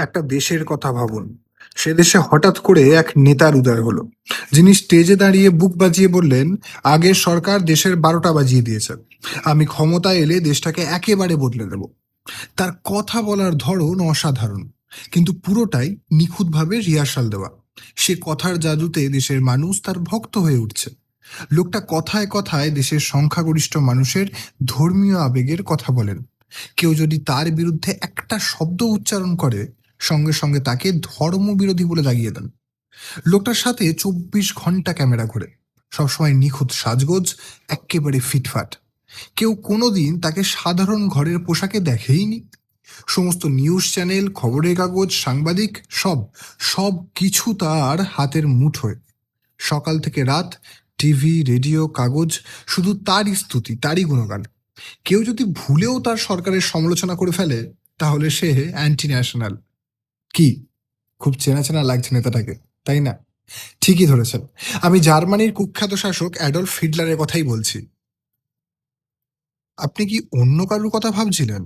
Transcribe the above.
একটা দেশের কথা ভাবুন। সে দেশে হঠাৎ করে এক নেতার উদয় হলো, যিনি স্টেজে দাঁড়িয়ে বুক বাজিয়ে বললেন, আগের সরকার দেশের 12টা বাজিয়ে দিয়েছে, আমি ক্ষমতায় এলে দেশটাকে একেবারে বদলে দেব। তার কথা বলার ধরন অসাধারণ, কিন্তু পুরোটাই নিখুঁতভাবে রিহার্সাল দেওয়া। সে কথার জাদুতে দেশের মানুষ তার ভক্ত হয়ে উঠছে। লোকটা কথায় কথায় দেশের সংখ্যাগরিষ্ঠ মানুষের ধর্মীয় আবেগের কথা বলেন। কেউ যদি তার বিরুদ্ধে একটা শব্দ উচ্চারণ করে, সঙ্গে সঙ্গে তাকে ধর্মবিরোধী বলে দাগিয়ে দেন। লোকটার সাথে 24 ঘন্টা ক্যামেরা ঘোরে, সবসময় নিখুঁত সাজগোজ, এক্কেবারে ফিটফাট। কেউ কোনোদিন তাকে সাধারণ ঘরের পোশাকে দেখেইনি। সমস্ত নিউজ চ্যানেল, খবরের কাগজ, সাংবাদিক, সব সব কিছু তার হাতের মুঠোয়। সকাল থেকে রাত, টিভি, রেডিও, কাগজ, শুধু তারই স্তুতি, তারই গুণগান। কেউ যদি ভুলেও তার সরকারের সমালোচনা করে ফেলে, তাহলে সে অ্যান্টি ন্যাশনাল। কি, খুব চেনা চেনা লাগছে নেতাটাকে, তাই না? ঠিকই ধরেছেন, আমি জার্মানির কুখ্যাত শাসক অ্যাডলফ হিটলারের কথাই বলছি। আপনি কি অন্য কারোর কথা ভাবছিলেন?